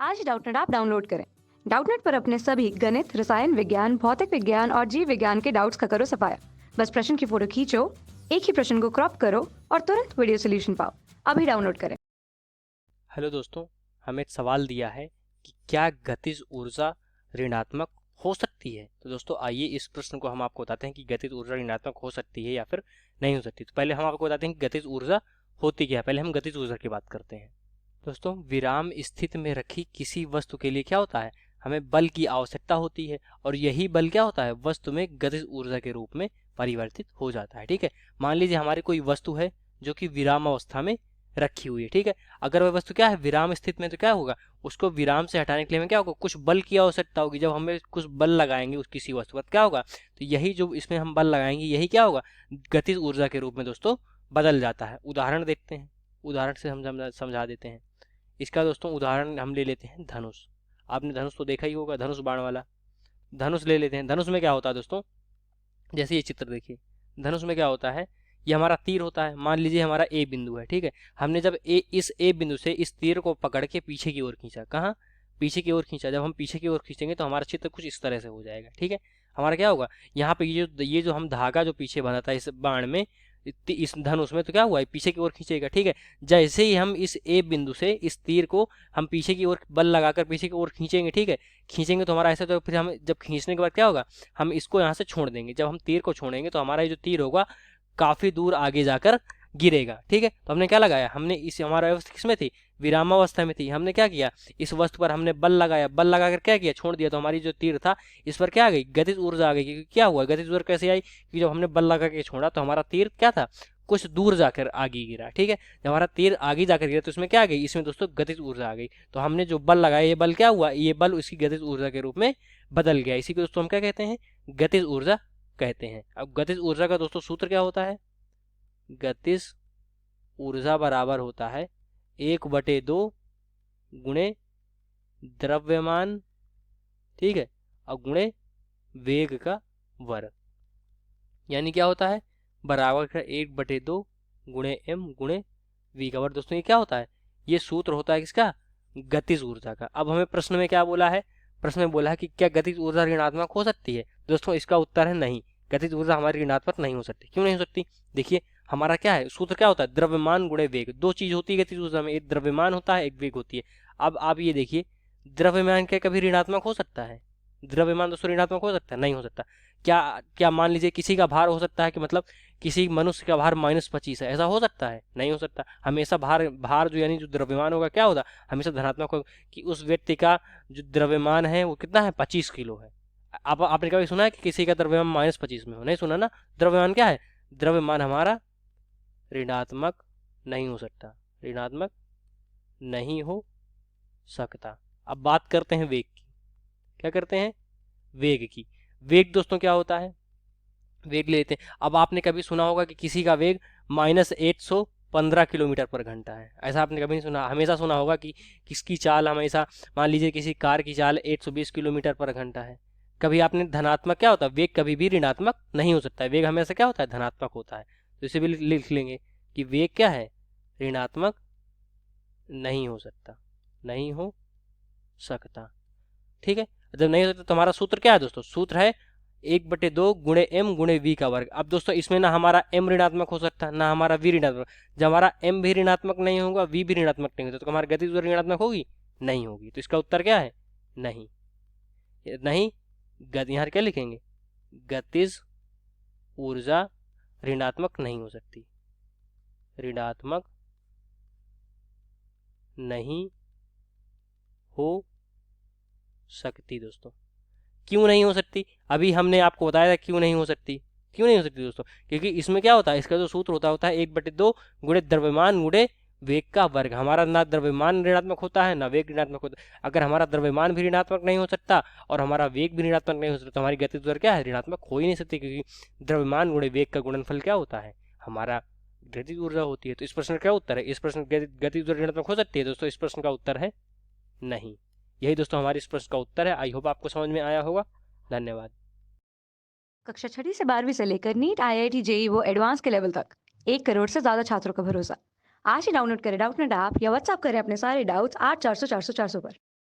आज ही Doubtnut app download करें। Doubtnut पर अपने सभी गणित, रसायन विज्ञान, भौतिक विज्ञान और जीव विज्ञान के डाउट्स का करो सफाया। बस प्रश्न की फोटो खींचो, एक ही प्रश्न को क्रॉप करो और तुरंत वीडियो सोल्यूशन पाओ। अभी डाउनलोड करें। हेलो दोस्तों, हमें एक सवाल दिया है कि क्या गतिज ऊर्जा ऋणात्मक हो सकती है। तो दोस्तों आइए इस प्रश्न को हम आपको बताते हैं कि गतिज ऊर्जा ऋणात्मक हो सकती है या फिर नहीं हो सकती। तो पहले हम आपको बताते हैं कि गतिज ऊर्जा होती क्या है। पहले हम गतिज ऊर्जा की बात करते हैं। दोस्तों, विराम स्थिति में रखी किसी वस्तु के लिए क्या होता है, हमें बल की आवश्यकता होती है और यही बल क्या होता है, वस्तु में गतिज ऊर्जा के रूप में परिवर्तित हो जाता है। ठीक है, मान लीजिए हमारी कोई वस्तु है जो कि विराम अवस्था में रखी हुई है। ठीक है, अगर वह वस्तु क्या है विराम स्थिति में, तो क्या होगा, उसको विराम से हटाने के लिए हमें क्या होगा, कुछ बल की आवश्यकता होगी। जब हमें कुछ बल लगाएंगे उस किसी वस्तु पर क्या होगा, तो यही जो इसमें हम बल लगाएंगे यही क्या होगा, गतिज ऊर्जा के रूप में दोस्तों बदल जाता है। उदाहरण देखते हैं, उदाहरण से हम समझा देते हैं इसका। दोस्तों उदाहरण हम ले लेते हैं धनुष। आपने धनुष तो देखा ही होगा, धनुष बाण वाला। धनुष ले लेते हैं। धनुष में क्या होता है दोस्तों, जैसे ये चित्र देखिए, धनुष में क्या होता है, ये हमारा तीर होता है। मान लीजिए हमारा ए बिंदु है। ठीक है, हमने जब इस ए बिंदु से इस तीर को पकड़ के पीछे की ओर खींचा, कहाँ, पीछे की ओर खींचा। जब हम पीछे की ओर खींचेंगे तो हमारा चित्र कुछ इस तरह से हो जाएगा। ठीक है, हमारा क्या होगा, यहाँ पे ये जो हम धागा जो पीछे बना था इस बाण में, इस धनुष में, तो क्या हुआ, पीछे की ओर खींचेगा। ठीक है, जैसे ही हम इस ए बिंदु से इस तीर को हम पीछे की ओर बल लगाकर पीछे की ओर खींचेंगे, ठीक है, खींचेंगे तो हमारा ऐसा, तो फिर हम जब खींचने के बाद क्या होगा, हम इसको यहाँ से छोड़ देंगे। जब हम तीर को छोड़ेंगे तो हमारा ये जो तीर होगा काफी दूर आगे जाकर गिरेगा। ठीक है, तो हमने क्या लगाया, हमने इस हमारा अवस्था किसमें थी, विरामावस्था में थी। हमने क्या किया, इस वस्तु पर हमने बल लगाया, बल लगाकर क्या किया, छोड़ दिया। तो हमारी जो तीर था इस पर क्या आ गई, गतिज ऊर्जा आ गई। क्योंकि क्या हुआ, गतिज ऊर्जा कैसे आई, कि जब हमने बल लगा के छोड़ा तो हमारा तीर क्या था, कुछ दूर जाकर आगे गिरा। ठीक है, जब हमारा तीर आगे जाकर गिरा तो इसमें क्या आ गई, इसमें दोस्तों गतिज ऊर्जा आ गई। तो हमने जो बल लगाया ये बल क्या हुआ, ये बल उसकी गतिज ऊर्जा के रूप में बदल गया। इसी को दोस्तों हम क्या कहते हैं, गतिज ऊर्जा कहते हैं। अब गतिज ऊर्जा का दोस्तों सूत्र क्या होता है, गतिज ऊर्जा बराबर होता है 1/2 गुणे द्रव्यमान, ठीक है, और गुणे वेग का वर्ग। यानी क्या होता है, बराबर का 1/2 गुणे m गुणे v का वर्ग। दोस्तों ये क्या होता है, ये सूत्र होता है किसका, गतिज ऊर्जा का। अब हमें प्रश्न में क्या बोला है, प्रश्न में बोला है कि क्या गतिज ऊर्जा ऋणात्मक हो सकती है। दोस्तों इसका उत्तर है नहीं, गतिज ऊर्जा हमारी ऋणात्मक नहीं हो सकती। क्यों नहीं हो सकती, देखिए हमारा क्या है, सूत्र क्या होता है, द्रव्यमान गुणे वेग। दो चीज होती है गतिज ऊर्जा में, एक द्रव्यमान होता है, एक वेग होती है। अब आप ये देखिए, द्रव्यमान क्या कभी ऋणात्मक हो सकता है, द्रव्यमान दोस्तों ऋणात्मक हो सकता है, नहीं हो सकता। क्या क्या मान लीजिए किसी का भार हो सकता है कि मतलब किसी मनुष्य का भार -25 है, ऐसा हो सकता है, नहीं हो सकता। हमेशा भार भार जो यानी जो द्रव्यमान होगा क्या होगा, हमेशा धनात्मक होगा। कि उस व्यक्ति का जो द्रव्यमान है वो कितना है, 25 किलो है। आपने कभी सुना है कि किसी का द्रव्यमान -25 में हो, नहीं सुना ना। द्रव्यमान क्या है, द्रव्यमान हमारा ऋणात्मक नहीं हो सकता, ऋणात्मक नहीं हो सकता। अब बात करते हैं वेग की, क्या करते हैं, वेग की। वेग दोस्तों क्या होता है, वेग लेते हैं। अब आपने कभी सुना होगा कि किसी का वेग -115 किलोमीटर पर घंटा है, ऐसा आपने कभी नहीं सुना। हमेशा सुना होगा कि किसकी चाल हमेशा, मान लीजिए किसी कार की चाल 120 किलोमीटर पर घंटा है। कभी आपने धनात्मक क्या होता है, वेग कभी भी ऋणात्मक नहीं हो सकता है, वेग हमेशा क्या होता है, धनात्मक होता है। तो इसे भी लिख लेंगे कि वेग क्या है, ऋणात्मक नहीं हो सकता, नहीं हो सकता। ठीक है, जब नहीं हो सकता तो हमारा सूत्र क्या है दोस्तों, सूत्र है 1/2 गुणे m गुणे v का वर्ग। अब दोस्तों इसमें ना हमारा m ऋणात्मक हो सकता है ना हमारा v ऋणात्मक। जब हमारा m भी ऋणात्मक नहीं होगा, v भी ऋणात्मक नहीं होता, तो हमारी गतिज ऊर्जा ऋणात्मक होगी, नहीं होगी। तो इसका उत्तर क्या है, नहीं। नहीं, यहाँ क्या लिखेंगे, गतिज ऊर्जा ऋणात्मक नहीं हो सकती, ऋणात्मक नहीं हो सकती। दोस्तों क्यों नहीं हो सकती, अभी हमने आपको बताया था क्यों नहीं हो सकती। क्यों नहीं हो सकती दोस्तों, क्योंकि इसमें क्या होता है, इसका जो सूत्र होता है 1/2 गुणे द्रव्यमान गुणे वेग का वर्ग। हमारा ना द्रव्यमान ऋणात्मक होता है ना वेग ऋणात्मक होता है। अगर हमारा द्रव्यमान भी ऋणात्मक नहीं हो सकता और हमारा वेग भी ऋणात्मक नहीं हो सकता तो हमारी गतिज ऊर्जा क्या है, ऋणात्मक हो ही नहीं सकती। क्योंकि द्रव्यमान गुणे वेग का गुणनफल क्या होता है, हमारा गतिज ऊर्जा होती है। तो इस प्रश्न का क्या उत्तर है, इस प्रश्न गतिज ऊर्जा ऋणात्मक हो सकती है दोस्तों, इस प्रश्न का उत्तर है नहीं। यही दोस्तों हमारे इस प्रश्न का उत्तर है। आई होप आपको समझ में आया होगा। धन्यवाद। कक्षा 6 से 12वीं से लेकर नीट, IIT, JEE वो एडवांस के लेवल तक 1 करोड़ से ज्यादा छात्रों का भरोसा। आज ही डाउनलोड करें डाउटनेट ऐप या व्हाट्सएप करें अपने सारे डाउट्स 8400 400 400 पर।